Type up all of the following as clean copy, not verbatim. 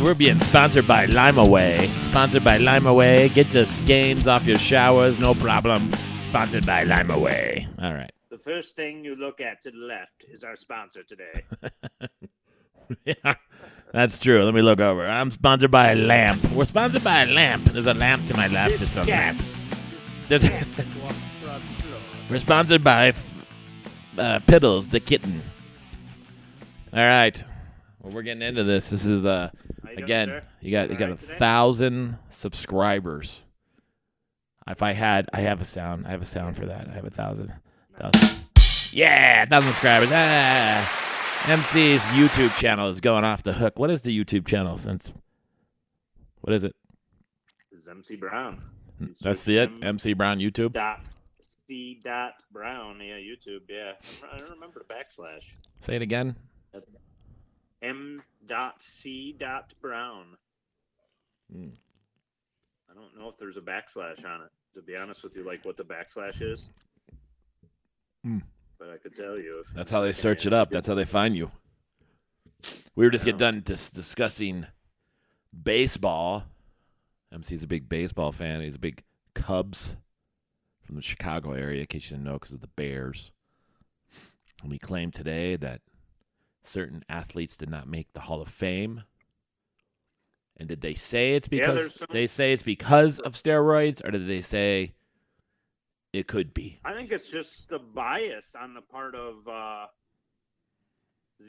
We're being sponsored by Limeaway. Sponsored by Limeaway. Get your stains off your showers, no problem. Sponsored by Limeaway. All right. The first thing you look at to the left is our sponsor today. Yeah, that's true. Let me look over. I'm sponsored by a lamp. We're sponsored by a lamp. There's a lamp to my left. It's a lamp. We're sponsored by Piddles, the kitten. All right. Well, we're getting into this. This is again. You got 1,000 subscribers. If I have a sound. I have a sound for that. I have 1,000. Yeah, 1,000 subscribers. MC's YouTube channel is going off the hook. What is the YouTube channel? What is it? It's MC Brown. That's it? MC Brown YouTube? C. Brown. Yeah, YouTube. Yeah. I don't remember the backslash. Say it again. M.C. Brown. I don't know if there's a backslash on it, to be honest with you, like what the backslash is. But I could tell you. That's how they search it up. That's how they find you. We were just getting done discussing baseball. MC's a big baseball fan. He's a big Cubs from the Chicago area, in case you didn't know, because of the Bears. And we claimed today that certain athletes did not make the Hall of Fame. And did they say it's because of steroids, or did they say it could be? I think it's just the bias on the part of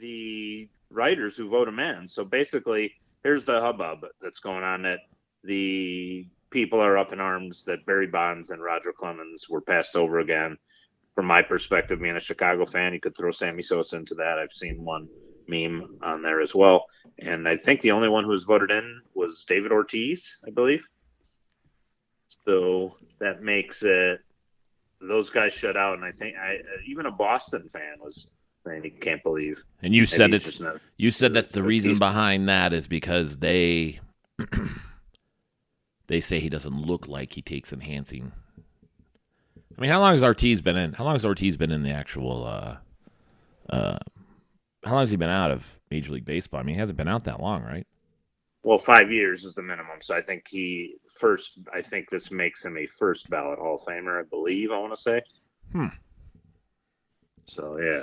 the writers who vote them in. So basically, here's the hubbub that's going on, that the people are up in arms that Barry Bonds and Roger Clemens were passed over again. From my perspective, being a Chicago fan, you could throw Sammy Sosa into that. I've seen one meme on there as well. And I think the only one who was voted in was David Ortiz, I believe. So that makes it those guys shut out. And I think even a Boston fan was saying he can't believe. And you said that's the reason behind that is because they say he doesn't look like he takes enhancing. I mean, how long has Ortiz been in? How long has Ortiz been in the actual? How long has he been out of Major League Baseball? I mean, he hasn't been out that long, right? Well, 5 years is the minimum. So I think I think this makes him a first ballot Hall of Famer, I believe, I want to say. So, yeah.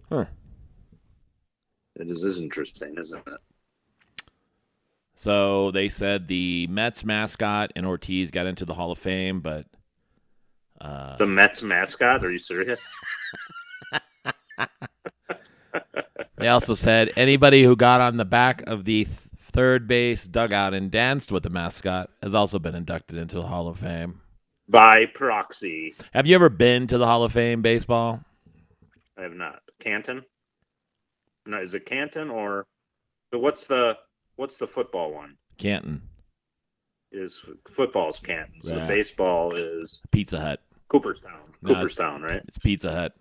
Huh. It is interesting, isn't it? So they said the Mets mascot and Ortiz got into the Hall of Fame, but... the Mets mascot? Are you serious? They also said anybody who got on the back of the third base dugout and danced with the mascot has also been inducted into the Hall of Fame. By proxy. Have you ever been to the Hall of Fame baseball? I have not. Canton? No, is it Canton or what's the football one? Canton. Football's Canton. So baseball is Pizza Hut. Cooperstown. Cooperstown, right? It's Pizza Hut.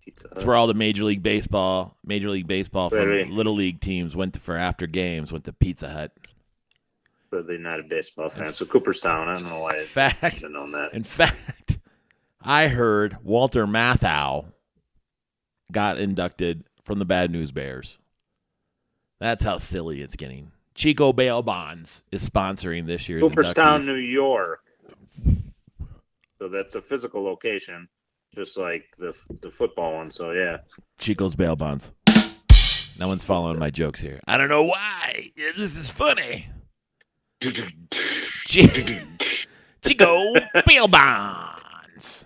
It's where all the Major League Baseball from Little League teams went to Pizza Hut. So they're not a baseball fan. So Cooperstown, I don't know why I should have known that. In fact, I heard Walter Matthau got inducted from the Bad News Bears. That's how silly it's getting. Chico Bail Bonds is sponsoring this year's Cooperstown, inductees. New York. So that's a physical location, just like the football one. So, yeah. Chico's Bail Bonds. No one's following my jokes here. I don't know why. This is funny. Chico Bail Bonds.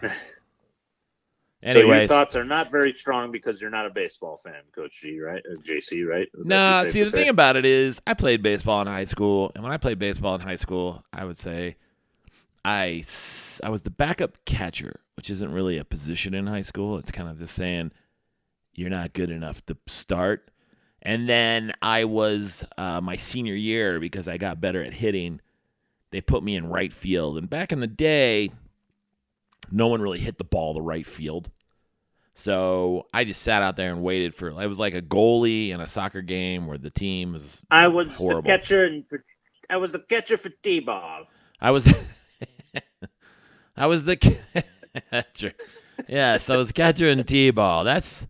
Anyways. So your thoughts are not very strong because you're not a baseball fan, Coach G, right? Or JC, right? No, see, the thing about it is I played baseball in high school, and when I played baseball in high school, I would say I was the backup catcher, which isn't really a position in high school. It's kind of just saying you're not good enough to start. And then I was my senior year, because I got better at hitting, they put me in right field. And back in the day, no one really hit the ball to right field. So I just sat out there and waited for it. Was like a goalie in a soccer game where the team was horrible. I was the catcher for T-ball. I was the catcher. Yes, I was catcher in T-ball. That's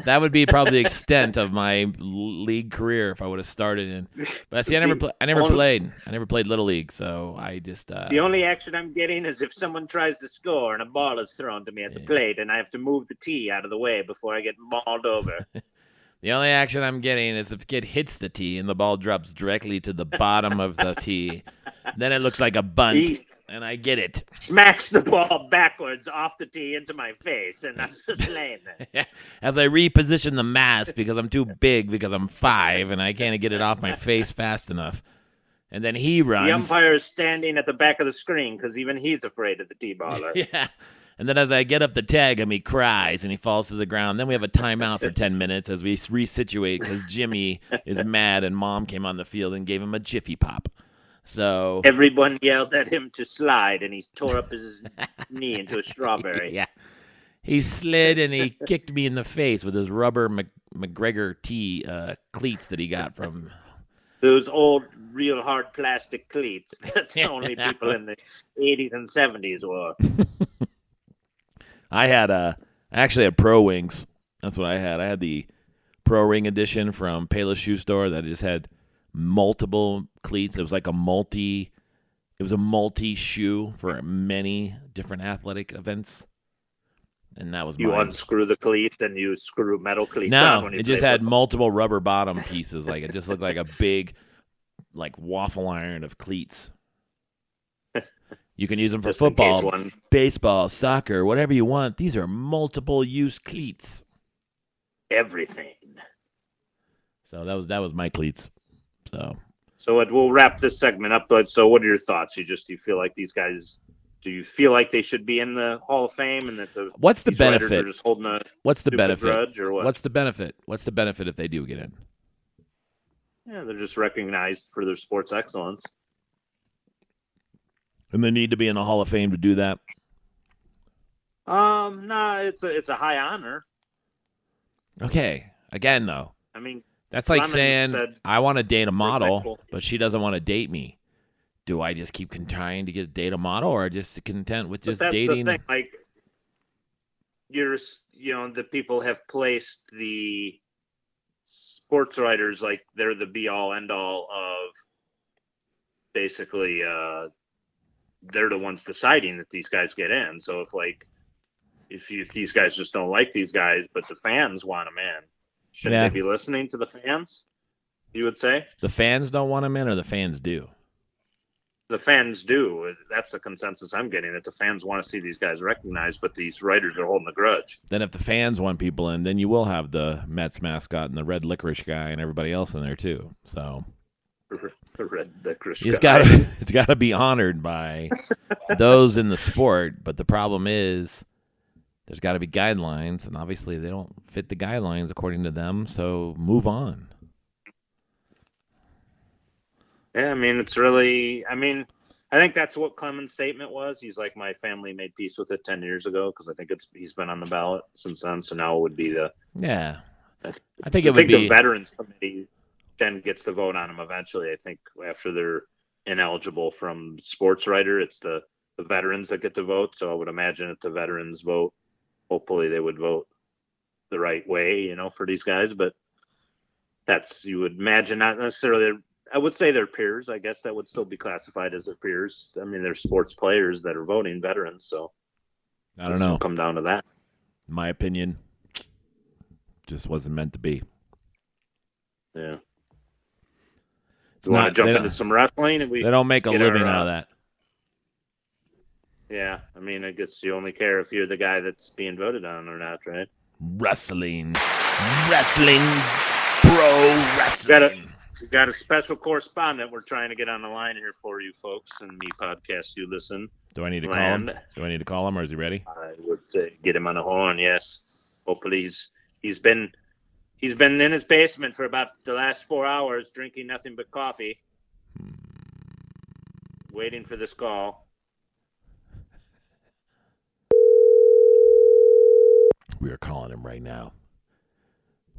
That would be probably the extent of my league career if I would have started in. But see, I never played. I never played little league, so I just. The only action I'm getting is if someone tries to score and a ball is thrown to me at the plate, and I have to move the tee out of the way before I get mauled over. The only action I'm getting is if the kid hits the tee and the ball drops directly to the bottom of the tee. Then it looks like a bunt, and I get it. Smacks the ball backwards off the tee into my face, and I'm just laying there. As I reposition the mask because I'm too big because I'm 5 and I can't get it off my face fast enough. And then he runs. The umpire is standing at the back of the screen because even he's afraid of the tee baller. Yeah. And then as I get up to tag him, he cries and he falls to the ground. Then we have a timeout for 10 minutes as we resituate because Jimmy is mad and Mom came on the field and gave him a Jiffy Pop. So everyone yelled at him to slide, and he tore up his knee into a strawberry. Yeah. He slid and he kicked me in the face with his rubber McGregor T cleats that he got from... Those old, real hard plastic cleats. That's only people in the 80s and 70s wore. I actually had Pro Wings. That's what I had. I had the Pro Ring edition from Payless Shoe Store that just had multiple cleats. It was like a multi shoe for many different athletic events. And that was you unscrew the cleats and you screw metal cleats. No, it just had multiple rubber bottom pieces. Like it just looked like a big, like waffle iron of cleats. You can use them for football, baseball, soccer, whatever you want. These are multiple use cleats. Everything. So that was my cleats. So we'll wrap this segment up. But so what are your thoughts? Do you feel like these guys? Do you feel like they should be in the Hall of Fame and that what's the benefit? Are just holding a what's the benefit? Grudge or what? What's the benefit? What's the benefit if they do get in? Yeah, they're just recognized for their sports excellence. And they need to be in the Hall of Fame to do that? No, it's a high honor. Okay. Again, though. I mean, that's like saying I want to date a model, but she doesn't want to date me. Do I just keep trying to date a model, or just content with just dating? The thing. Like, the people have placed the sports writers like they're the be all end all of basically. They're the ones deciding that these guys get in. So if these guys just don't like these guys, but the fans want them in, shouldn't they be listening to the fans? You would say the fans don't want them in, or the fans do. The fans do. That's the consensus I'm getting, that the fans want to see these guys recognized, but these writers are holding a grudge. Then if the fans want people in, then you will have the Mets mascot and the red licorice guy and everybody else in there too. So the red licorice guy. It's got to be honored by those in the sport, but the problem is there's got to be guidelines, and obviously they don't fit the guidelines according to them, so move on. Yeah, I mean, I think that's what Clement's statement was. He's like, my family made peace with it 10 years ago, because I think he's been on the ballot since then. So now it would be the Veterans Committee then gets the vote on him eventually. I think after they're ineligible from sports writer, it's the veterans that get to vote. So I would imagine if the veterans vote, hopefully they would vote the right way, for these guys. But you would imagine, not necessarily. I would say they're peers. I guess that would still be classified as their peers. I mean, they're sports players that are voting veterans, so I don't know. Come down to that. My opinion, just wasn't meant to be. Yeah. You want to jump into some wrestling? And they don't make a living out of that. Yeah, I mean, I guess you only care if you're the guy that's being voted on or not, right? Wrestling, pro wrestling. We've got a special correspondent we're trying to get on the line here for you folks and me podcast you listen. Do I need to call him? Or is he ready? I would say get him on the horn, yes. Hopefully he's been in his basement for about the last 4 hours drinking nothing but coffee. Waiting for this call. We are calling him right now.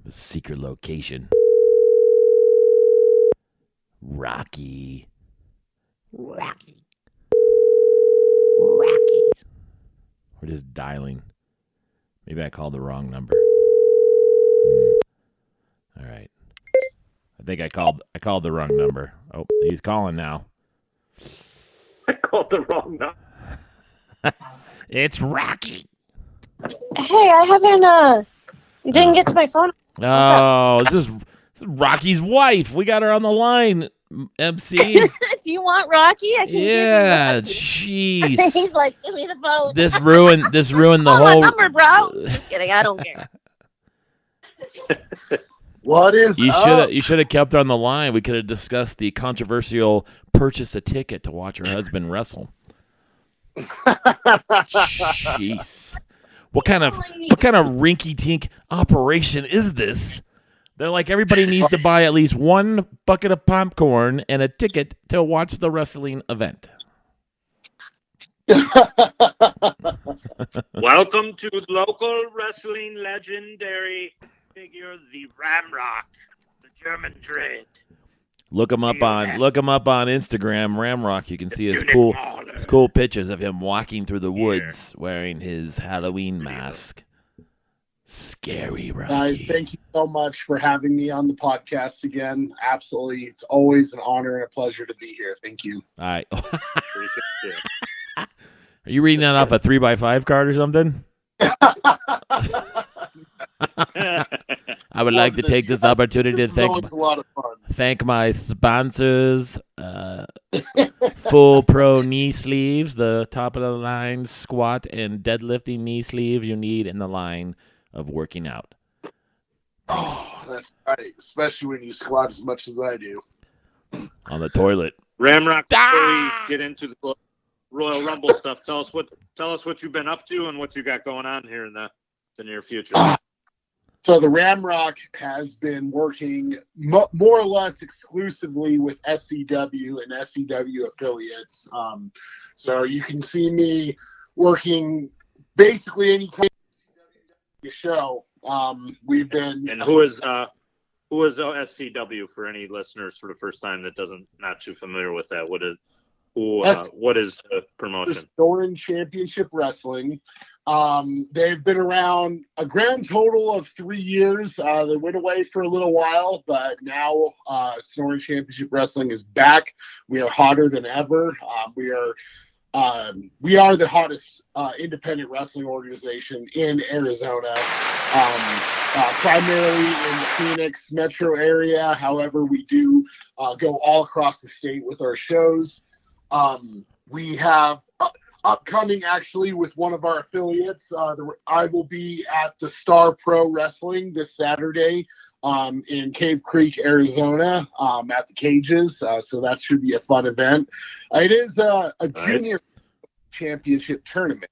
The secret location. Rocky. We're just dialing. Maybe I called the wrong number. All right. I think I called the wrong number. Oh, he's calling now. I called the wrong number. It's Rocky. Hey, I haven't didn't get to my phone. Oh, this is Rocky's wife. We got her on the line. MC. Do you want Rocky? I can Yeah, give jeez. you He's like, give me the phone. This ruined the Call my whole number, bro. Just kidding. I don't care. What is up? You should have kept her on the line. We could have discussed the controversial purchase a ticket to watch her husband wrestle. Jeez. What kind of rinky-tink operation is this? They're like, everybody needs to buy at least one bucket of popcorn and a ticket to watch the wrestling event. Welcome to local wrestling legendary figure, the Ramrock, the German Dread. Look him up on Instagram, Ramrock. You can see his cool pictures of him walking through the woods wearing his Halloween mask. Scary Rocky. Guys, thank you so much for having me on the podcast again. Absolutely. It's always an honor and a pleasure to be here. Thank you. All right. Are you reading that off a 3x5 card or something? I would like to take this opportunity to thank my sponsors, Full Pro knee sleeves, the top of the line squat and deadlifting knee sleeves you need in the line of working out. Oh, that's right. Especially when you squat as much as I do. On the toilet. Ramrock, before we get into the Royal Rumble stuff, tell us what you've been up to and what you got going on here in the near future. So the Ramrock has been working more or less exclusively with SCW and SCW affiliates. So you can see me working basically any time you show. We've been. And who is SCW for any listeners for the first time that not too familiar with that? What is the promotion? The Southwestern Championship Wrestling. They've been around a grand total of 3 years. They went away for a little while, but now Southwestern Championship Wrestling is back. We are hotter than ever. We are the hottest independent wrestling organization in Arizona, primarily in the Phoenix metro area. However, we do go all across the state with our shows. We have upcoming, actually, with one of our affiliates. I will be at the Star Pro Wrestling this Saturday in Cave Creek, Arizona, at the Cages. So that should be a fun event. It is a junior championship tournament.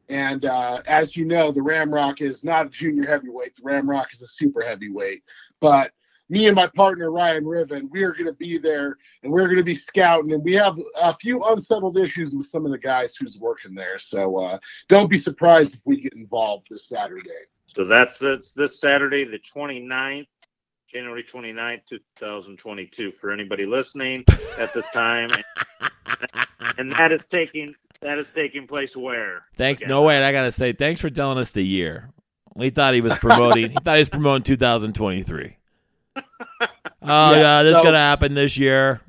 And as you know, the Ramrock is not a junior heavyweight. The Ramrock is a super heavyweight. But me and my partner, Ryan Riven, we are going to be there, and we're going to be scouting. And we have a few unsettled issues with some of the guys who's working there. So don't be surprised if we get involved this Saturday. So that's this Saturday, the 29th, January 29th, 2022, for anybody listening at this time. And that is taking place where? Thanks. No, wait, I got to say, thanks for telling us the year. We thought he was promoting 2023. Oh yeah, this is gonna happen this year.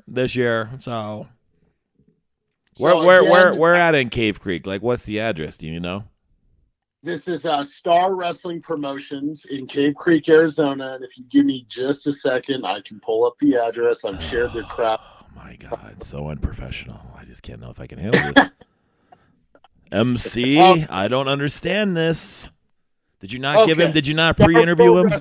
So where at in Cave Creek? Like, what's the address? Do you know? This is Star Wrestling Promotions in Cave Creek, Arizona. And if you give me just a second, I can pull up the address. I've shared the crap. Oh my God, so unprofessional. I just can't know if I can handle this. MC, I don't understand this. Did you not give him? Did you not pre-interview him?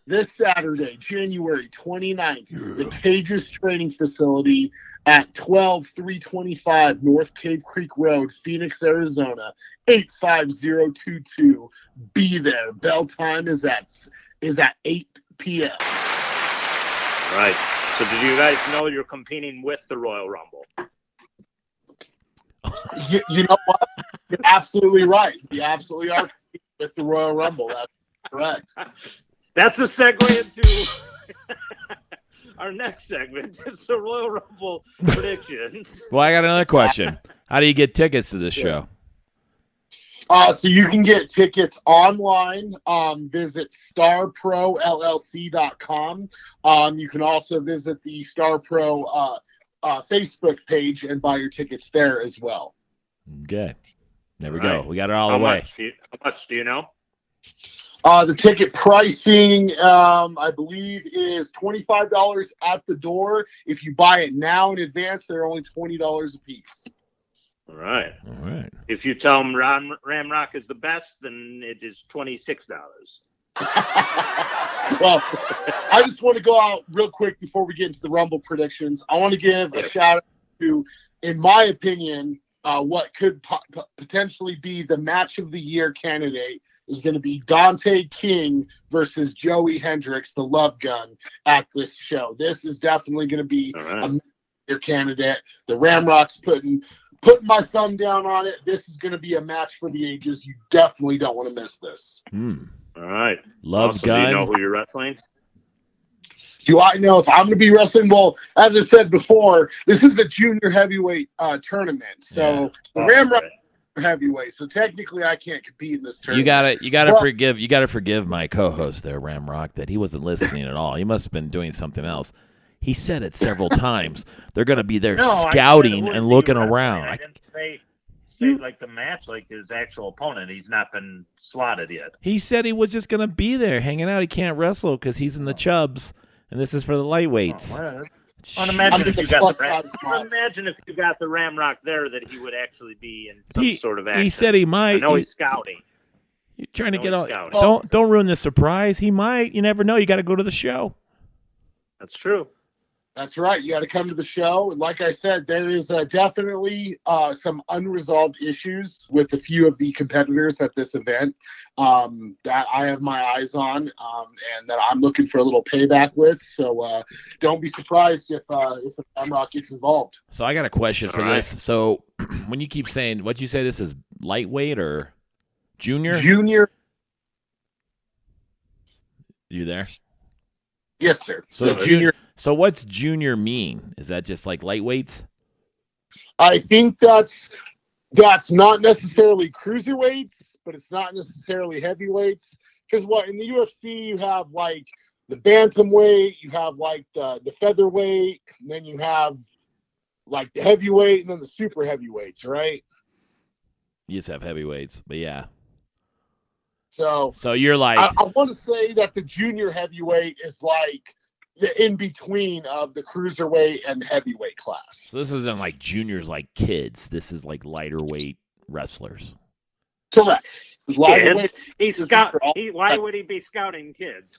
This Saturday, January 29th, the Cages Training Facility at 12325 North Cave Creek Road, Phoenix, Arizona, 85022. Be there. Bell time is at 8 p.m. Right. So did you guys know you're competing with the Royal Rumble? You know what? You're absolutely right. We absolutely are competing with the Royal Rumble. That's correct. That's a segue into our next segment. It's the Royal Rumble predictions. Well, I got another question. How do you get tickets to this show? So you can get tickets online. Visit starprollc.com. You can also visit the Star Pro Facebook page and buy your tickets there as well. Okay. There we Right. go. We got it all How the way. much do you know? The ticket pricing, I believe, is $25 at the door. If you buy it now in advance, they're only $20 a piece. All right. All right. If you tell them Ramrock is the best, then it is $26. Well, I just want to go out real quick before we get into the Rumble predictions. I want to give a shout out to, in my opinion, what could potentially be the match of the year candidate is going to be Dante King versus Joey Hendricks, the Love Gun, at this show. This is definitely going to be a match of the year candidate. The Ramrocks putting my thumb down on it. This is going to be a match for the ages. You definitely don't want to miss this. All right. Love Gun. Do you know who you're wrestling? Do I know if I'm going to be wrestling? Well, as I said before, this is a junior heavyweight tournament. So the Ramrock heavyweight. So technically, I can't compete in this tournament. You gotta forgive my co-host there, Ramrock, that he wasn't listening at all. He must have been doing something else. He said it several times. They're gonna be there scouting and looking around. I didn't say like the match, like his actual opponent. He's not been slotted yet. He said he was just gonna be there hanging out. He can't wrestle because he's in the chubs, and this is for the lightweights. Imagine if you got the Ramrock there, that he would actually be in some sort of action. He said he might. I know he's scouting. You're trying to get all. Don't ruin the surprise. He might. You never know. You got to go to the show. That's true. That's right. You got to come to the show. And like I said, there is definitely some unresolved issues with a few of the competitors at this event that I have my eyes on and that I'm looking for a little payback with. So don't be surprised if the Ramrock gets involved. So I got a question for this. So when you keep saying, what'd you say this is, lightweight or junior? Junior. You there? Yes, sir. So junior. So what's junior mean? Is that just like lightweights? I think that's not necessarily cruiserweights, but it's not necessarily heavyweights. Because in the UFC you have like the bantamweight, you have like the featherweight, and then you have like the heavyweight, and then the super heavyweights, right? You just have heavyweights, but yeah. So you're like, I want to say that the junior heavyweight is like the in between of the cruiserweight and the heavyweight class. So this isn't like juniors like kids. This is like lighter weight wrestlers. Correct. Why would he be scouting kids?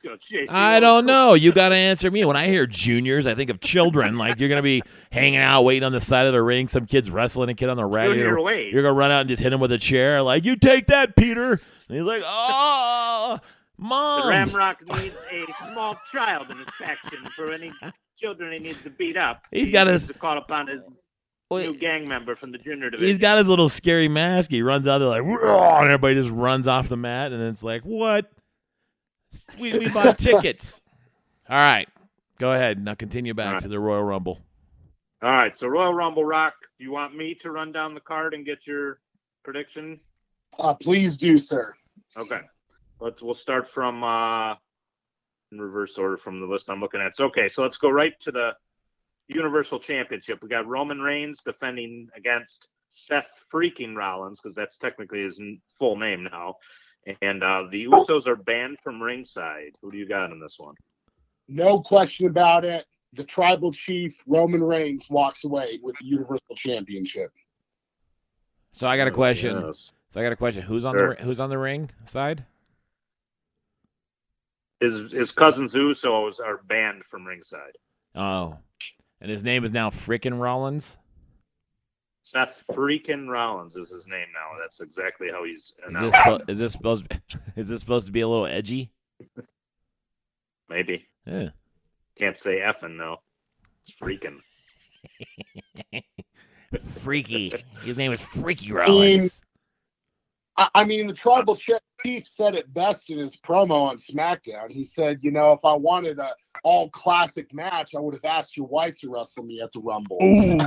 I don't know. You got to answer me. When I hear juniors, I think of children. Like you're gonna be hanging out, waiting on the side of the ring. Some kid's wrestling a kid on the rack. You're gonna run out and just hit him with a chair. Like, you take that, Peter. And he's like, oh. Mom. The Ramrock needs a small child in his faction for any children he needs to beat up. He needs to call upon his new gang member from the junior division. He's got his little scary mask. He runs out there like, and everybody just runs off the mat, and it's like, what? We bought tickets. All right, go ahead. Now continue back to the Royal Rumble. All right, so Royal Rumble, Rock. Do you want me to run down the card and get your prediction? Please do, sir. Okay. We'll start from in reverse order from the list I'm looking at. So let's go right to the Universal Championship. We got Roman Reigns defending against Seth freaking Rollins, because that's technically his full name now. And the Usos are banned from ringside. Who do you got in this one? No question about it. The Tribal Chief, Roman Reigns, walks away with the Universal Championship. So I got a question. Yes. Who's on the ring side? His cousins Usos are banned from ringside. Oh, and his name is now frickin' Rollins. Seth freaking Rollins is his name now. That's exactly how he's announced. Is this supposed to be a little edgy? Maybe. Yeah. Can't say effing though. It's freaking. Freaky. His name is Freaky Rollins. I mean, the Tribal Chief said it best in his promo on SmackDown. He said, if I wanted an all-classic match, I would have asked your wife to wrestle me at the Rumble. Ooh.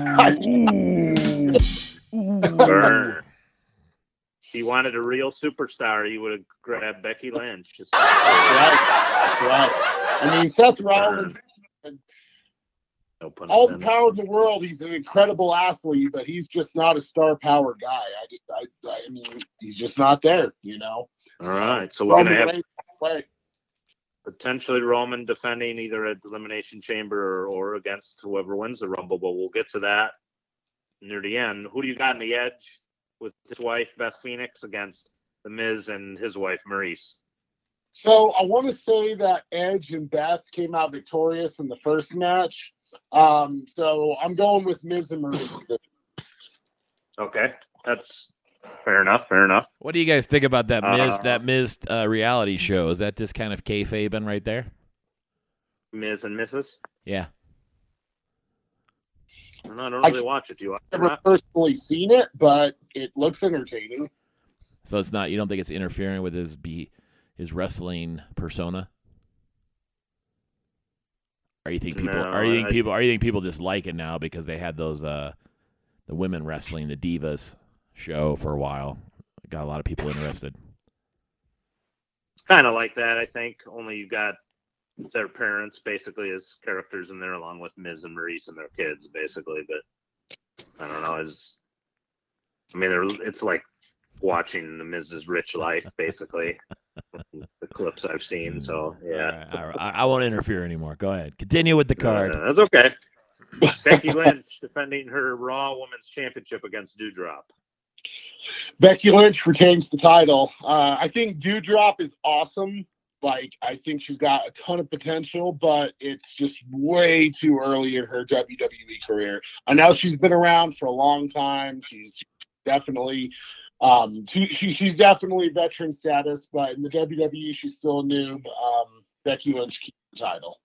Burn. he wanted a real superstar, he would have grabbed Becky Lynch. That's right. I mean, Seth Rollins, no pun all the intended. power in the world. He's an incredible athlete, but he's just not a star power guy. I mean, he's just not there, you know. All right, so we're going to have Reigns, potentially Roman defending either at Elimination Chamber or against whoever wins the Rumble, but we'll get to that near the end. Who do you got in the Edge with his wife, Beth Phoenix, against The Miz and his wife, Maurice? So I want to say that Edge and Beth came out victorious in the first match. So I'm going with Miz and Maurice. Okay, that's fair enough. Fair enough. What do you guys think about that Miz reality show? Is that just kind of kayfabe right there? Miz and Mrs. Yeah. I don't really watch it. Do you watch it? I've never personally seen it, but it looks entertaining. So it's not. You don't think it's interfering with his wrestling persona? Or you think people? No, Or you think people just like it now because they had those the women wrestling, the Divas show for a while? Got a lot of people interested. It's kind of like that, I think. Only you got their parents basically as characters in there, along with Miz and Maurice and their kids, basically. But I don't know. It's like watching the Miz's rich life, basically. The clips I've seen. So yeah, All right. I won't interfere anymore. Go ahead. Continue with the card. That's okay. Becky Lynch defending her Raw Women's Championship against Doudrop. Becky Lynch retains the title. I think Doudrop is awesome. Like, I think she's got a ton of potential, but it's just way too early in her WWE career. I know she's been around for a long time. She's definitely she's definitely veteran status, but in the WWE she's still a noob. Becky Lynch keeps the title.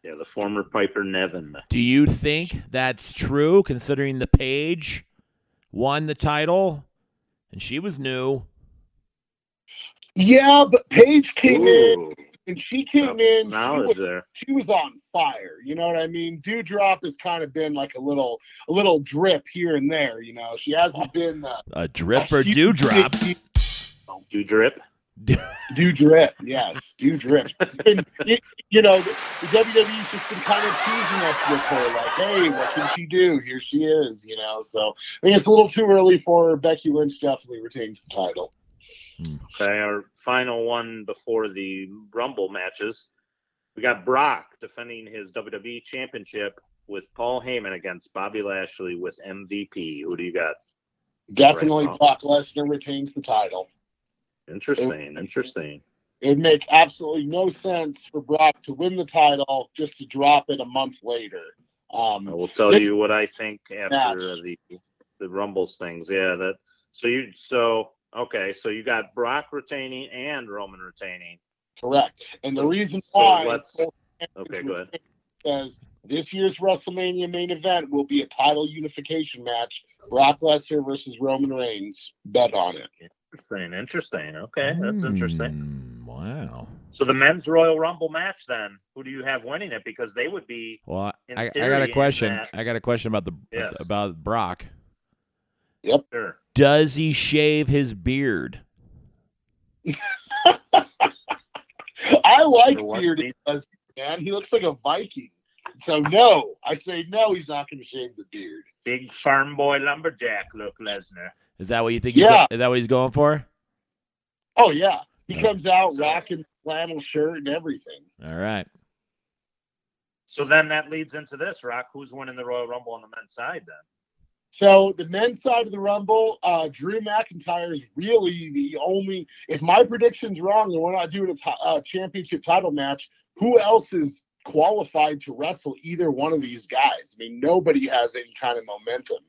Yeah, the former Piper Niven. Do you think that's true, considering the Paige won the title and she was new? Yeah, but Paige came in, and she came in. She was on fire. You know what I mean? Doudrop has kind of been like a little drip here and there. You know, she hasn't been a drip for Doudrop. Doudrip. Doudrip, yes, Doudrip. You know, the WWE's just been kind of teasing us with her, like, hey, what can she do? Here she is. You know, so I think it's a little too early for her. Becky Lynch definitely retains the title. Okay, our final one before the Rumble matches. We got Brock defending his WWE Championship with Paul Heyman against Bobby Lashley with MVP. Who do you got? Definitely Brock Lesnar retains the title. Interesting. It'd make absolutely no sense for Brock to win the title just to drop it a month later. I will tell you what I think after the Rumbles things. Yeah, so you got Brock retaining and Roman retaining. Correct. And the reason why go ahead. Because this year's WrestleMania main event will be a title unification match. Brock Lesnar versus Roman Reigns. Bet on it. Interesting. Okay, that's interesting. Wow. So the men's Royal Rumble match then, who do you have winning it? Because they would be. Well, I got a question. I got a question about about Brock. Yep. Sure. Does he shave his beard? I like bearded husband, man. He looks like a Viking. So no, I say no. He's not going to shave the beard. Big farm boy lumberjack look, Lesnar. Is that what you think? Yeah. Is that what he's going for? Oh yeah, he comes out rocking flannel shirt and everything. All right. So then that leads into this, Rock. Who's winning the Royal Rumble on the men's side then? So the men's side of the Rumble, Drew McIntyre is really the only. If my prediction's wrong and we're not doing a championship title match, who else is qualified to wrestle either one of these guys? I mean, nobody has any kind of momentum.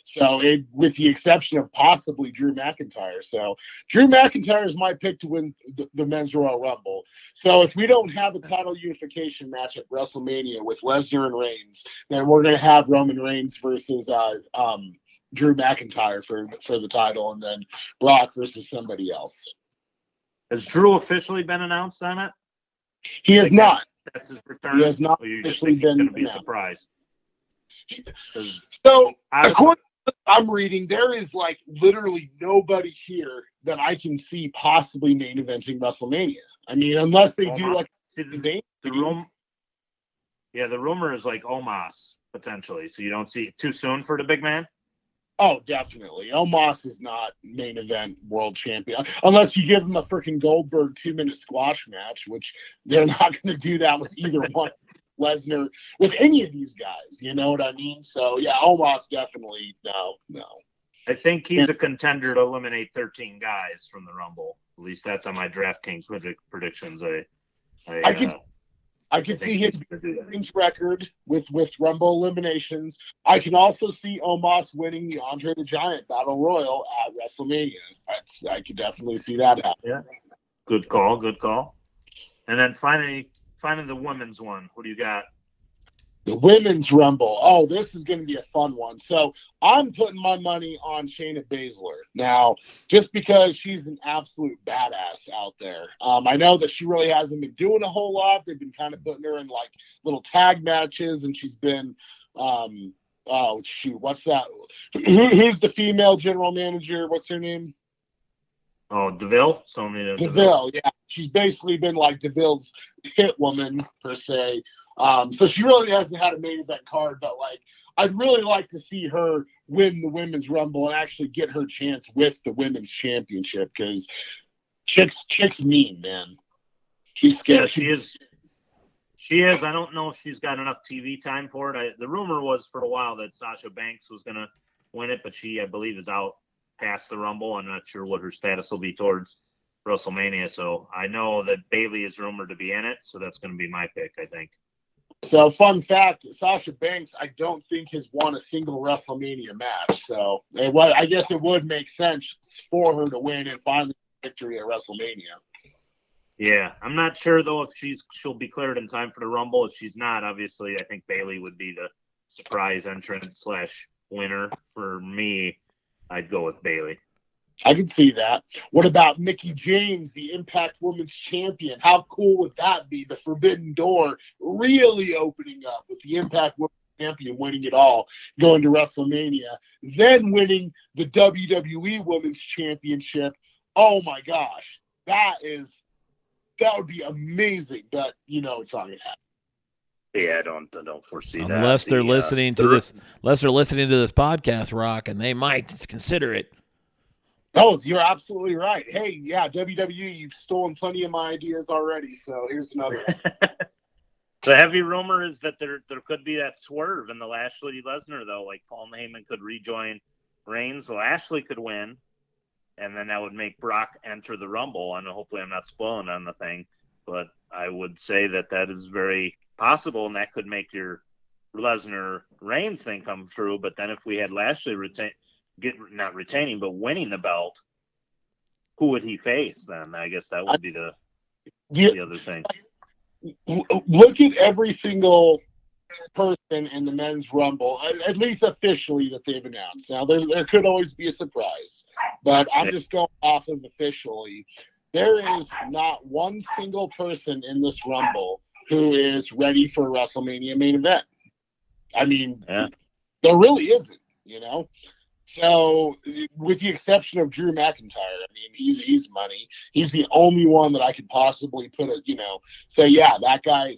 So, with the exception of possibly Drew McIntyre. So, Drew McIntyre is my pick to win the men's Royal Rumble. So, if we don't have a title unification match at WrestleMania with Lesnar and Reigns, then we're going to have Roman Reigns versus Drew McIntyre for the title, and then Brock versus somebody else. Has Drew officially been announced on it? He has not. That's his return. He has not officially been going to be a surprise. So, according I'm reading, there is like literally nobody here that I can see possibly main eventing WrestleMania. I mean, unless they do like the rumor is like Omos potentially. So you don't see it too soon for the big man? Oh, definitely. Omos is not main event world champion unless you give him a freaking Goldberg 2-minute squash match, which they're not going to do that with either one. Lesnar, with any of these guys, you know what I mean? So yeah, Omos definitely no. I think he's a contender to eliminate 13 guys from the Rumble. At least that's on my DraftKings predictions. I can see his record with Rumble eliminations. I can also see Omos winning the Andre the Giant Battle Royal at WrestleMania. I could definitely see that happen. Yeah, good call. And then finally the women's one. What do you got? The Women's Rumble. Oh, this is going to be a fun one. So I'm putting my money on Shayna Baszler. Now, just because she's an absolute badass out there. I know that she really hasn't been doing a whole lot. They've been kind of putting her in like little tag matches, and she's been, what's that? Who's the female general manager? What's her name? Oh, DeVille? DeVille, yeah. She's basically been like DeVille's hit woman, per se. So she really hasn't had a main event card, but like I'd really like to see her win the Women's Rumble and actually get her chance with the Women's Championship because chick's mean, man. She's scary. Yeah, she is. She is. I don't know if she's got enough TV time for it. The rumor was for a while that Sasha Banks was going to win it, but she, I believe, is out past the Rumble. I'm not sure what her status will be towards WrestleMania. So I know that Bayley is rumored to be in it, so that's going to be my pick, I think. So, fun fact, Sasha Banks, I don't think has won a single WrestleMania match. So, I guess it would make sense for her to win and finally victory at WrestleMania. Yeah, I'm not sure, though, if she'll be cleared in time for the Rumble. If she's not, obviously, I think Bayley would be the surprise entrant / winner. For me, I'd go with Bayley. I can see that. What about Mickie James, the Impact Women's Champion? How cool would that be? The Forbidden Door really opening up with the Impact Women's Champion winning it all, going to WrestleMania, then winning the WWE Women's Championship. Oh my gosh, that would be amazing. But it's not gonna happen. Yeah, I don't foresee that. Unless they're listening to this podcast, Rock, and they might consider it. Oh, you're absolutely right. Hey, yeah, WWE, you've stolen plenty of my ideas already, so here's another one. The heavy rumor is that there could be that swerve in the Lashley-Lesnar, though. Like, Paul Heyman could rejoin Reigns, Lashley could win, and then that would make Brock enter the Rumble. And hopefully I'm not spoiling on the thing, but I would say that is very possible, and that could make your Lesnar-Reigns thing come true. But then if we had Lashley not retaining, but winning the belt, who would he face then? I guess that would be the other thing. Look at every single person in the Men's Rumble, at least officially, that they've announced. Now, there could always be a surprise, but I'm just going off of officially. There is not one single person in this Rumble who is ready for a WrestleMania main event. I mean, there really isn't, So, with the exception of Drew McIntyre, I mean, he's money. He's the only one that I could possibly say, yeah, that guy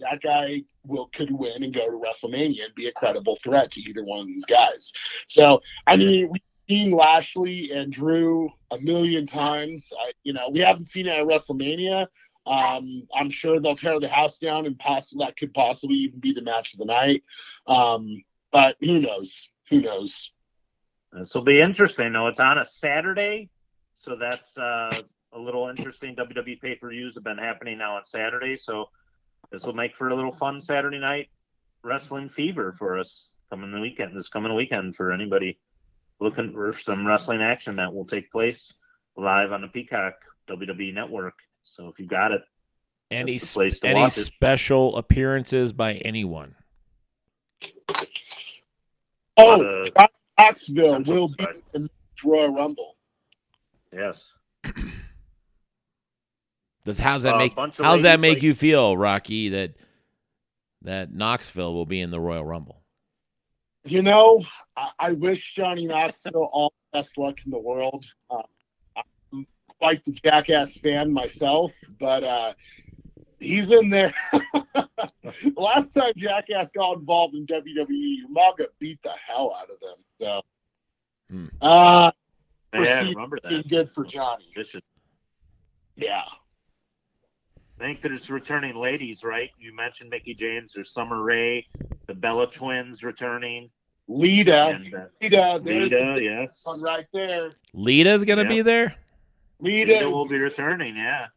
could win and go to WrestleMania and be a credible threat to either one of these guys. So, I mean, we've seen Lashley and Drew a million times. We haven't seen it at WrestleMania. I'm sure they'll tear the house down, and that could possibly even be the match of the night. But who knows? This will be interesting, though. It's on a Saturday, so that's a little interesting. WWE pay-per-views have been happening now on Saturday, so this will make for a little fun Saturday night wrestling fever for us this coming weekend for anybody looking for some wrestling action that will take place live on the Peacock WWE network. So if you got it, any special appearances by anyone? Knoxville will be in the Royal Rumble. Yes. How's that make you feel, Rocky, that Knoxville will be in the Royal Rumble? You know, I wish Johnny Knoxville all the best luck in the world. I'm quite the Jackass fan myself, but he's in there. Last time Jackass got involved in WWE, your mom got beat the hell out of them. So, I remember that. Good for Johnny. Yeah. I think there's returning ladies, right? You mentioned Mickey James. There's Summer Rae, the Bella twins returning. Lita, yes. One right there. Lita's going to be there? Lita will be returning, yeah.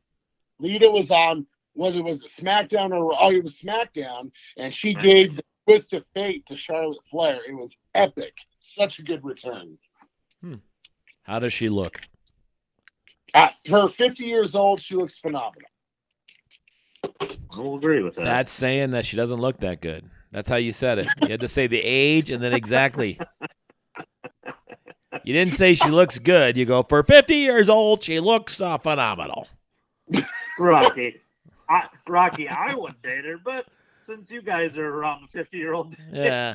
Lita was on, was it SmackDown it was SmackDown, and she gave the twist of fate to Charlotte Flair. It was epic. Such a good return. How does she look? At her 50 years old, she looks phenomenal. I'll agree with that. That's saying that she doesn't look that good. That's how you said it. You had to say the age and then exactly. You didn't say she looks good. You go, for 50 years old, she looks phenomenal. Rocky, I wouldn't date her, but since you guys are around the 50-year-old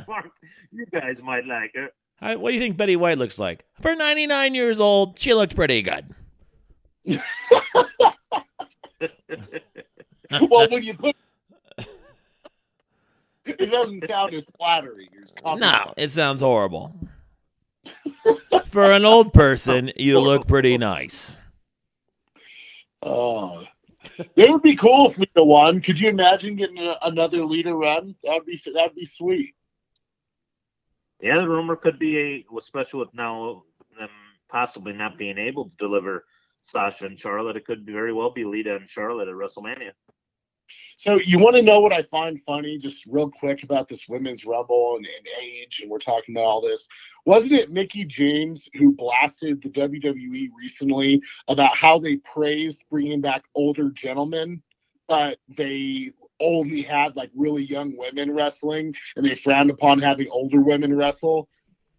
mark, you guys might like her. What do you think Betty White looks like? For 99 years old, she looked pretty good. Well, when you put it doesn't sound as flattering. No, it sounds horrible. For an old person, you look pretty nice. Oh, it would be cool if Lita won. Could you imagine getting another Lita run? That'd be sweet. Yeah, the rumor could be especially with now them possibly not being able to deliver Sasha and Charlotte. It could very well be Lita and Charlotte at WrestleMania. So you want to know what I find funny, just real quick, about this women's rumble and age, and we're talking about all this. Wasn't it Mickey James who blasted the WWE recently about how they praised bringing back older gentlemen, but they only had like really young women wrestling, and they frowned upon having older women wrestle?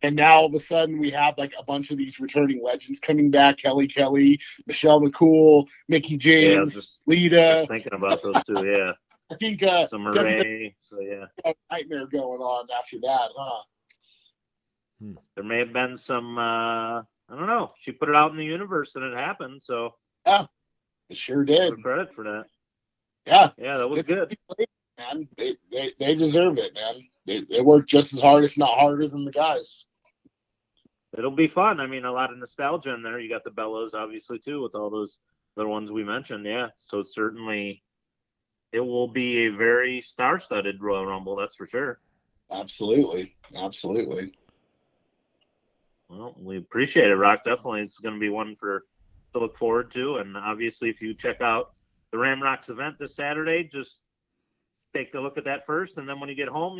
And now all of a sudden we have like a bunch of these returning legends coming back: Kelly Kelly, Michelle McCool, Mickey James, Lita. Just thinking about those two, yeah. I think Summer Rae, so yeah. Nightmare going on after that, huh? There may have been some, I don't know. She put it out in the universe and it happened, so. Yeah, it sure did. Give credit for that. Yeah. Yeah, that was good. Man, they deserve it, man. They work just as hard, if not harder, than the guys. It'll be fun. I mean, a lot of nostalgia in there. You got the Bellas, obviously, too, with all those other ones we mentioned. Yeah, so certainly it will be a very star-studded Royal Rumble, that's for sure. Absolutely. Well, we appreciate it, Rock. Definitely, it's going to be one to look forward to. And obviously, if you check out the Ramrocks event this Saturday, just take a look at that first, and then when you get home,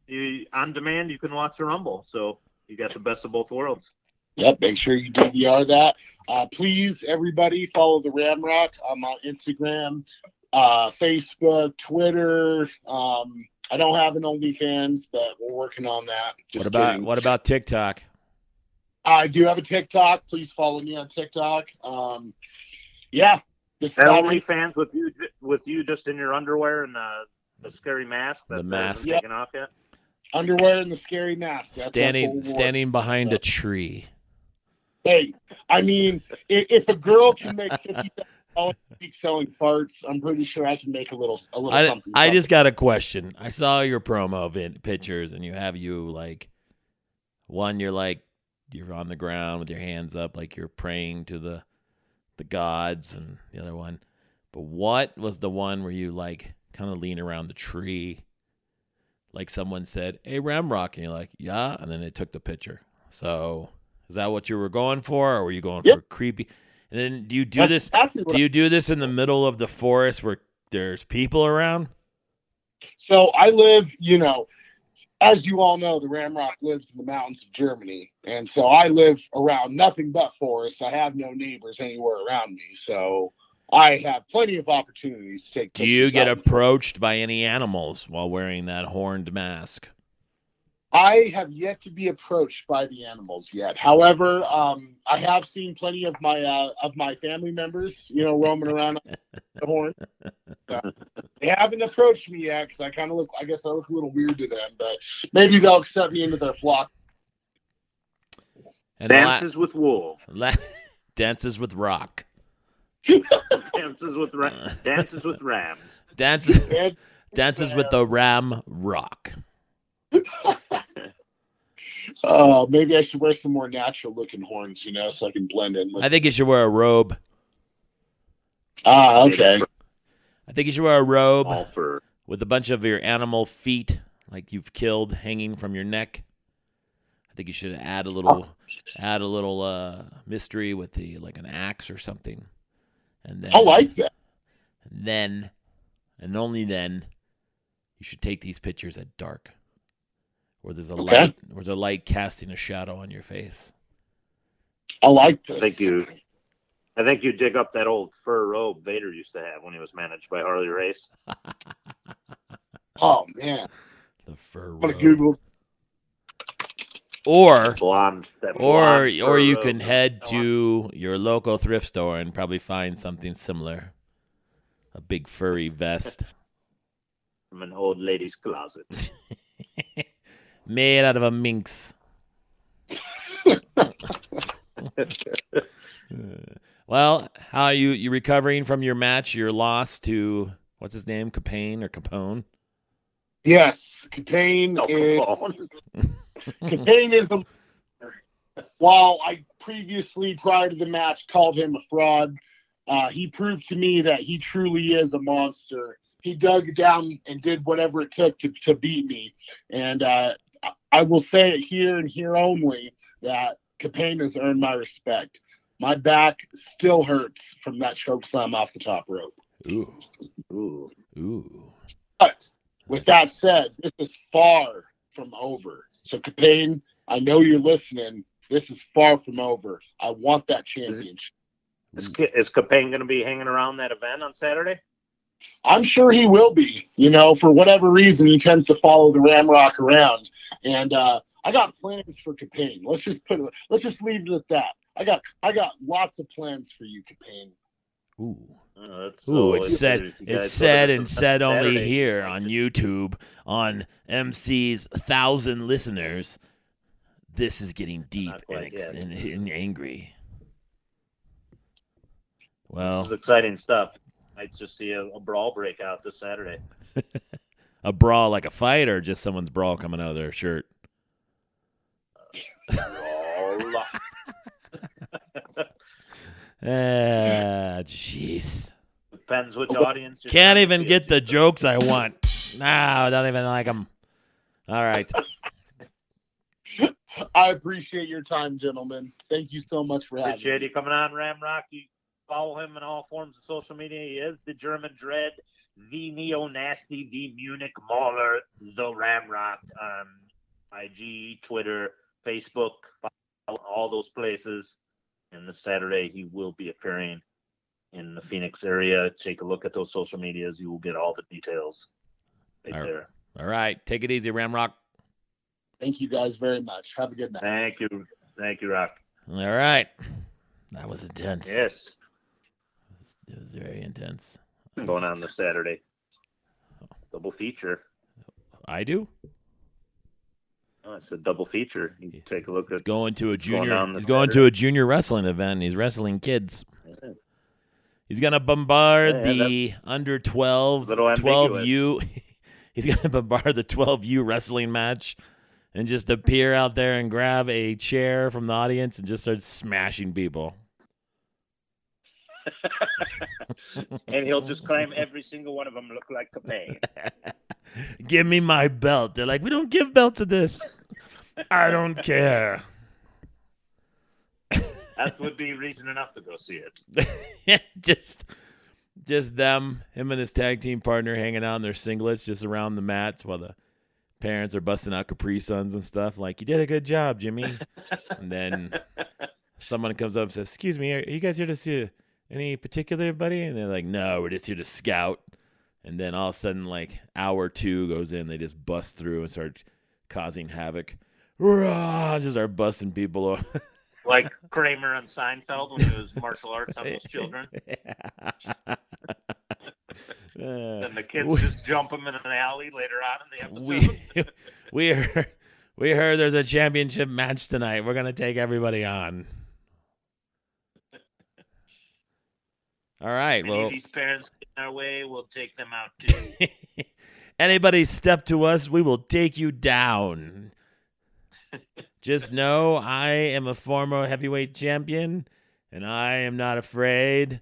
you on demand, you can watch the Rumble. So you got the best of both worlds. Yep, make sure you DVR that. Please, everybody, follow the Ramrock. I'm on Instagram, Facebook, Twitter. I don't have an OnlyFans, but we're working on that. What about TikTok? I do have a TikTok. Please follow me on TikTok. Yeah. OnlyFans with you just in your underwear and the scary mask that hasn't taken off yet. Underwear and the scary mask. Standing behind a tree. Hey, I mean, if a girl can make $50,000 a week selling farts, I'm pretty sure I can make a little something. I just got a question. I saw your promo pictures, and you're on the ground with your hands up, like you're praying to the gods, and the other one. But what was the one where you like kind of lean around the tree? Like someone said, "Hey, Ramrock," and you're like, "Yeah," and then they took the picture. So is that what you were going for, or were you going for creepy? And then do you do this? Do you do this in the middle of the forest where there's people around? So I live, as you all know, the Ramrock lives in the mountains of Germany, and so I live around nothing but forest. I have no neighbors anywhere around me, so I have plenty of opportunities to take pictures. Do you get approached by any animals while wearing that horned mask? I have yet to be approached by the animals yet. However, I have seen plenty of my family members, roaming around on the horn. They haven't approached me yet because I guess I look a little weird to them, but maybe they'll accept me into their flock. And Dances with wool. Dances with rock. Dances with rams. Dances with the ram rock. Oh, maybe I should wear some more natural looking horns, so I can blend in. I think you should wear a robe. Okay. I think you should wear a robe All fur. with a bunch of your animal feet, like you've killed, hanging from your neck. I think you should add a little mystery with an axe or something. And then I like that. And then, and only then, you should take these pictures at dark, where there's a light casting a shadow on your face. I like this. I think you dig up that old fur robe Vader used to have when he was managed by Harley Race. Oh man, the fur robe. I'm gonna Google. Or you can head to your local thrift store and probably find something similar. A big furry vest. From an old lady's closet. Made out of a minx. Well, how are you recovering from your match, your loss to, what's his name, Capone? Yes, Capone is the. While I previously, prior to the match, called him a fraud, he proved to me that he truly is a monster. He dug down and did whatever it took to beat me. And I will say it here and here only that Capone has earned my respect. My back still hurts from that chokeslam off the top rope. Ooh. But with that said, this is far from over. So Capone, I know you're listening. This is far from over. I want that championship. Is Capone going to be hanging around that event on Saturday? I'm sure he will be. For whatever reason, he tends to follow the Ramrock around. And I got plans for Capone. Let's just leave it at that. I got lots of plans for you, Capone. It's said only here on YouTube on MC's 1,000 listeners. This is getting deep and angry. Well, this is exciting stuff. I just see a brawl break out this Saturday. A brawl like a fight, or just someone's brawl coming out of their shirt? Jeez. Depends which audience. Can't even get the jokes I want. No, I don't even like them. All right. I appreciate your time, gentlemen. Thank you so much for having me. Appreciate you coming on, Ramrock. You follow him in all forms of social media. He is the German Dread, the Neo-Nasty, the Munich Mauler, the Ramrock on IG, Twitter, Facebook, all those places. And this Saturday, he will be appearing in the Phoenix area. Take a look at those social medias. You will get all the details there. All right. Take it easy, Ramrock. Thank you guys very much. Have a good night. Thank you. Thank you, Rock. All right. That was intense. Yes. It was very intense. Going on this Saturday. Double feature. I do? Oh, it's a double feature. You can take a look at. He's going to a junior wrestling event. He's wrestling kids. Yeah. He's gonna bombard the under 12U. He's gonna bombard the 12U wrestling match, and just appear out there and grab a chair from the audience and just start smashing people. And he'll just claim every single one of them look like Capone. Give me my belt. They're like, we don't give belts to this. I don't care. That would be reason enough to go see it. just him and his tag team partner hanging out in their singlets just around the mats while the parents are busting out Capri Suns and stuff. Like, you did a good job, Jimmy. And then someone comes up and says, excuse me, are you guys here to see any particular buddy? And they're like, no, we're just here to scout. And then all of a sudden, like, hour 2 goes in, they just bust through and start causing havoc. Rah, just are busting people off. Like Kramer and Seinfeld when he was martial arts on those children. And the kids just jump him in an alley later on in the episode. We heard there's a championship match tonight. We're gonna take everybody on. All right. Any well, of these parents get in our way, we'll take them out too. Anybody step to us, we will take you down. Just know I am a former heavyweight champion, and I am not afraid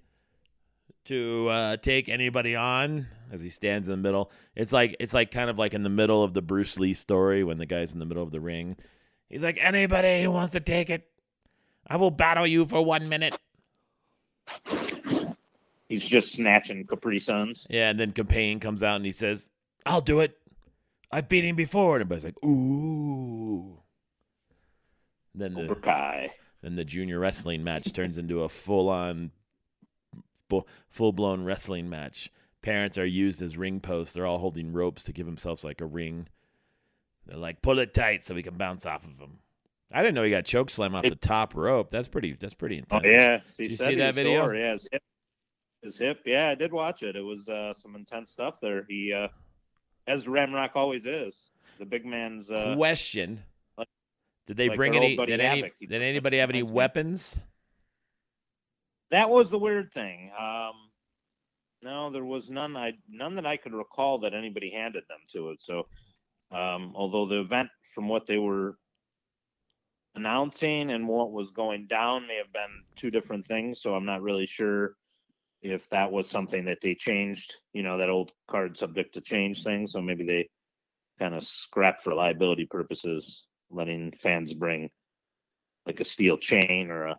to take anybody on. As he stands in the middle, it's like kind of like in the middle of the Bruce Lee story when the guy's in the middle of the ring. He's like, anybody who wants to take it, I will battle you for 1 minute. He's just snatching Capri Suns. Yeah, and then Campaign comes out and he says, I'll do it. I've beat him before. And everybody's like, ooh. Then the junior wrestling match turns into a full-blown wrestling match. Parents are used as ring posts. They're all holding ropes to give themselves like a ring. They're like, pull it tight so we can bounce off of them. I didn't know he got choke slam off the top rope. That's pretty intense. Oh, yeah. Did you see that video? Sore. Yeah, his hip. Yeah, I did watch it. It was some intense stuff there. He, as Ramrock always is, the big man's... Question. Did they bring any... Did anybody have any weapons? That was the weird thing. No, there was none that I could recall that anybody handed them to it. So, although the event, from what they were announcing and what was going down, may have been two different things. So I'm not really sure if that was something that they changed. You know, that old card subject to change thing. So maybe they kind of scrapped for liability purposes, letting fans bring like a steel chain or a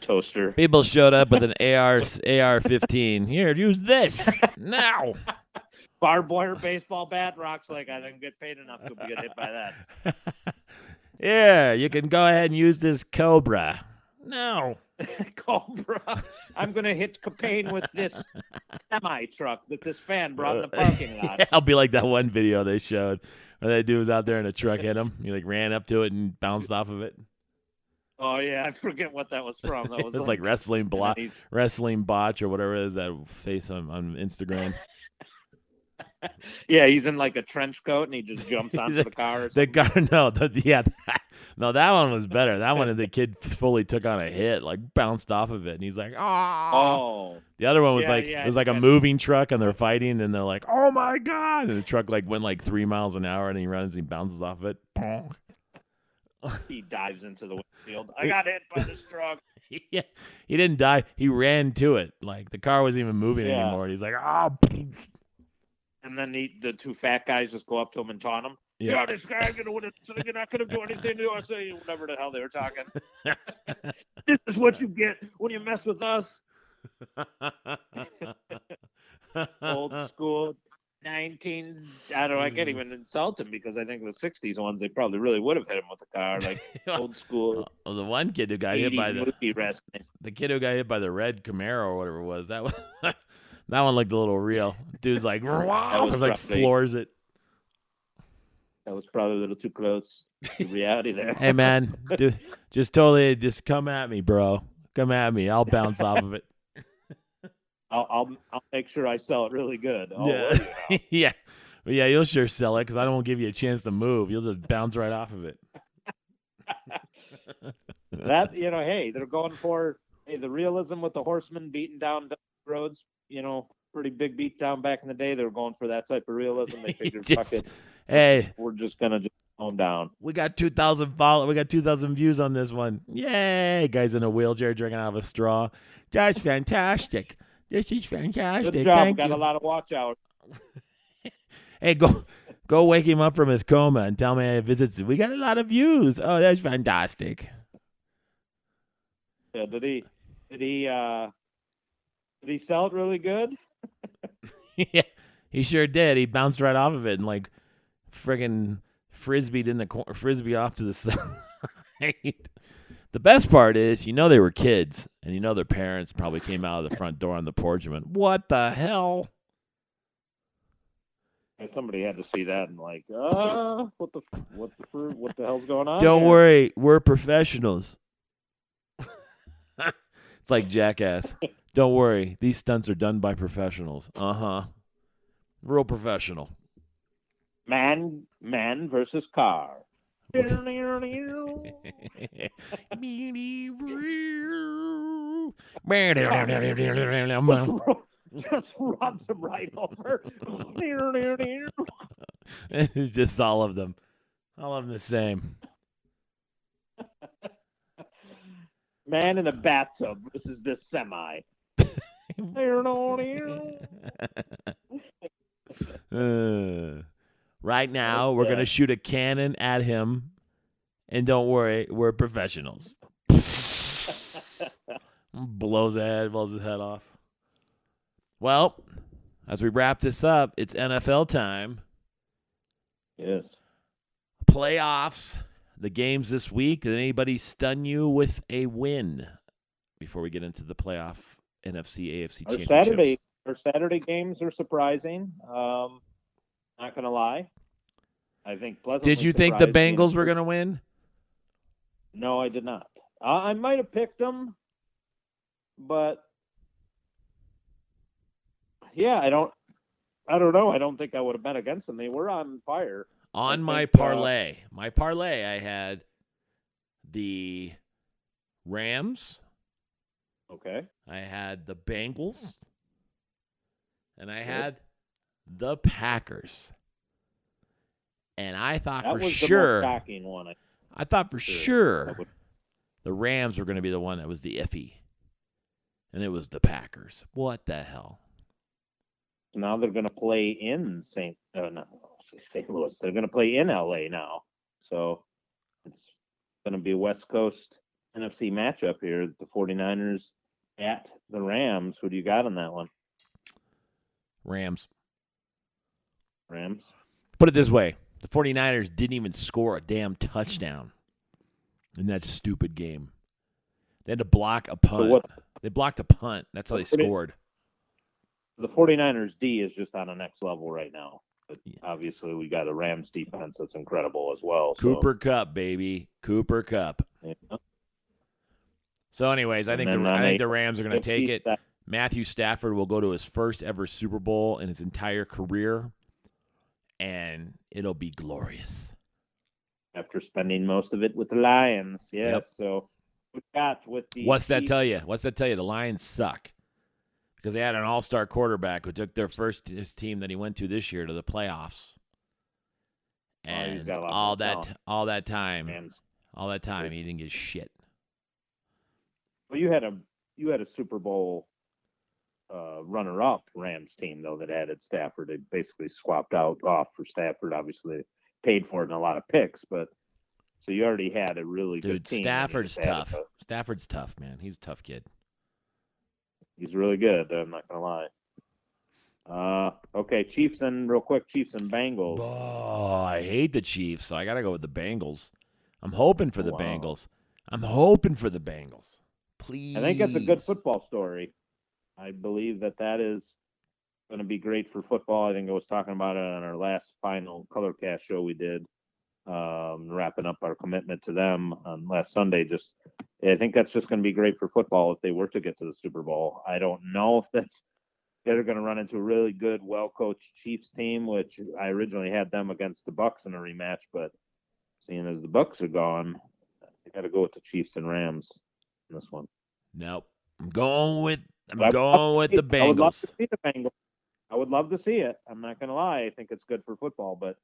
toaster. People showed up with an AR-15. Here, use this now. Barbed wire baseball bat. Rock's like, I didn't get paid enough to get hit by that. Yeah, you can go ahead and use this Cobra. No. Cobra. I'm going to hit Capaign with this semi truck that this fan brought in the parking lot. I'll be like that one video they showed where that dude was out there in a truck, hit him. He like ran up to it and bounced off of it. Oh, yeah, I forget what that was from. That was it was like wrestling botch or whatever it is, that face on Instagram. Yeah, he's in like a trench coat and he just jumps onto the car. That one was better. That one, the kid fully took on a hit, like bounced off of it, and he's like, oh. The other one was it was like a moving truck, and they're fighting, and they're like, oh my god, and the truck like went like 3 miles an hour, and he runs, and he bounces off of it. He dives into the windshield. I got hit by this truck. Yeah, he didn't die. He ran to it. Like the car wasn't even moving anymore. He's like, oh. And then the two fat guys just go up to him and taunt him. Yeah, this guy, you're not going to do anything to us. Whatever the hell they were talking. This is what you get when you mess with us. Old school 19. I don't know. I can't even insult him because I think the 60s ones, they probably really would have hit him with the car. Like old school. Well, the one kid who got hit by the kid who got hit by the red Camaro or whatever it was, that one looked a little real. Dude's like, wow, was like floors it. That was probably a little too close to reality there. Hey man, dude, just come at me, bro. Come at me. I'll bounce off of it. I'll make sure I sell it really good. Yeah, yeah, you'll sure sell it because I don't give you a chance to move. You'll just bounce right off of it. That hey, they're going for the realism with the horsemen beating down roads. Pretty big beat down back in the day. They were going for that type of realism. They figured, fuck it. Hey, we're just gonna calm down. We got 2,000 followers. We got 2,000 views on this one. Yay! Guys in a wheelchair drinking out of a straw. That's fantastic. This is fantastic. Good job. Thank got you. A lot of watch hours. Hey, go wake him up from his coma and tell me visits. We got a lot of views. Oh, that's fantastic. Yeah. Did he sell it really good? Yeah, he sure did. He bounced right off of it and like friggin' frisbee off to the side. The best part is, they were kids, and their parents probably came out of the front door on the porch and went, "What the hell?" Somebody had to see that and like, what the hell's going on? Don't here? worry, we're professionals. It's like Jackass. Don't worry, these stunts are done by professionals. Real professional. Man versus car. Just runs him right over. It's just all of them. All of them the same. Man in a bathtub versus this semi. Right now, we're going to shoot a cannon at him. And don't worry, we're professionals. blows his head off. Well, as we wrap this up, it's NFL time. Yes. Playoffs. The games this week. Did anybody stun you with a win before we get into the playoff NFC, AFC championships? Our Saturday games are surprising. Not going to lie. I think pleasantly. Did you think the Bengals were going to win? No, I did not. I might have picked them, but yeah, I don't know. I don't think I would have bet against them. They were on fire. On my parlay, I had the Rams. Okay. I had the Bengals. And I had the Packers. And I thought that for was sure. The most shocking one. I thought for sure the Rams were going to be the one that was the iffy. And it was the Packers. What the hell? Now they're going to play in St. Louis. They're going to play in LA now. So it's going to be a West Coast NFC matchup here. The 49ers at the Rams. Who do you got on that one? Rams. Put it this way. The 49ers didn't even score a damn touchdown in that stupid game. They had to block a punt. They blocked a punt. That's how they scored. The 49ers D is just on the next level right now. But obviously, we got a Rams defense that's incredible as well. Cooper Kupp, baby. Cooper Kupp. Yeah. So anyways, I think the Rams are going to take it. Matthew Stafford will go to his first ever Super Bowl in his entire career, and it'll be glorious. After spending most of it with the Lions, yes. Yep. So we got with the What's that tell you? The Lions suck because they had an all-star quarterback who took his team that he went to this year to the playoffs, and all that time he didn't get shit. Well, you had a Super Bowl runner-up Rams team though that added Stafford. They basically swapped off for Stafford. Obviously, paid for it in a lot of picks, but so you already had a really good team. Stafford's tough. Stafford's tough, man. He's a tough kid. He's really good. I'm not gonna lie. Okay, Chiefs and Bengals. Oh, I hate the Chiefs, so I gotta go with the Bengals. I'm hoping for the Bengals. Please. I think that's a good football story. I believe that is going to be great for football. I think I was talking about it on our last final Colorcast show we did, wrapping up our commitment to them on last Sunday. I think that's just going to be great for football if they were to get to the Super Bowl. I don't know if they're going to run into a really good, well-coached Chiefs team, which I originally had them against the Bucs in a rematch, but seeing as the Bucs are gone, I got to go with the Chiefs and Rams in this one. Nope. I'm going with the Bengals. I would love to see it. I'm not going to lie. I think it's good for football, but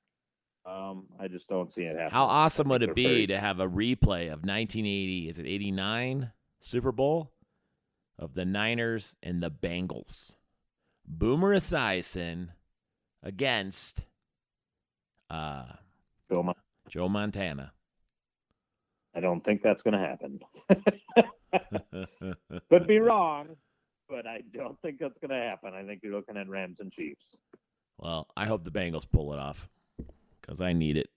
I just don't see it happening. How awesome would it be to have a replay of 1980, is it 89 Super Bowl of the Niners and the Bengals? Boomer Esiason against Joe Montana. I don't think that's going to happen. Could be wrong, but I don't think that's going to happen. I think you're looking at Rams and Chiefs. Well, I hope the Bengals pull it off because I need it.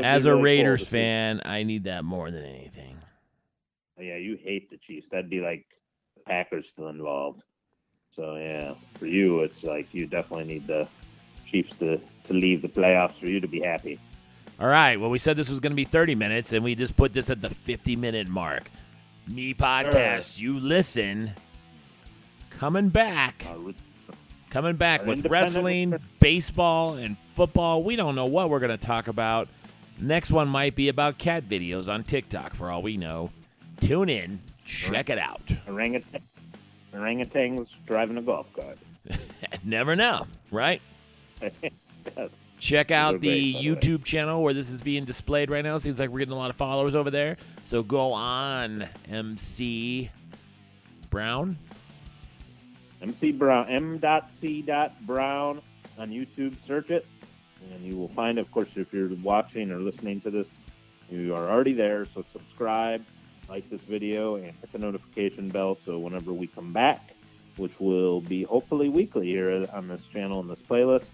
As a Raiders fan, I need that more than anything. Yeah, you hate the Chiefs. That'd be like the Packers still involved. So, yeah, for you, it's like you definitely need the Chiefs to leave the playoffs for you to be happy. All right. Well, we said this was going to be 30 minutes, and we just put this at the 50-minute mark. Me podcast, you listen. Coming back with wrestling, baseball, and football. We don't know what we're going to talk about. Next one might be about cat videos on TikTok, for all we know. Tune in. Check it out. Orangutans driving a golf cart. Never know, right? Yes. Check out Great, the YouTube channel where this is being displayed right now. Seems like we're getting a lot of followers over there. So go on, MC Brown. MC Brown, M.C.Brown on YouTube. Search it, and you will find, of course, if you're watching or listening to this, you are already there. So subscribe, like this video, and hit the notification bell so whenever we come back, which will be hopefully weekly here on this channel and this playlist,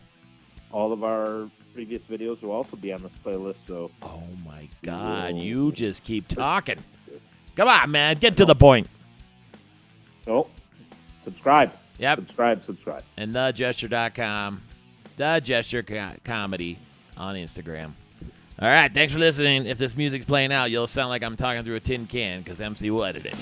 all of our previous videos will also be on this playlist. So, oh my God, you just keep talking. Come on, man, get to the point. Oh, subscribe. Yep. Subscribe. And thegesture.com, The Gesture Comedy on Instagram. All right, thanks for listening. If this music's playing out, you'll sound like I'm talking through a tin can because MC will edit it.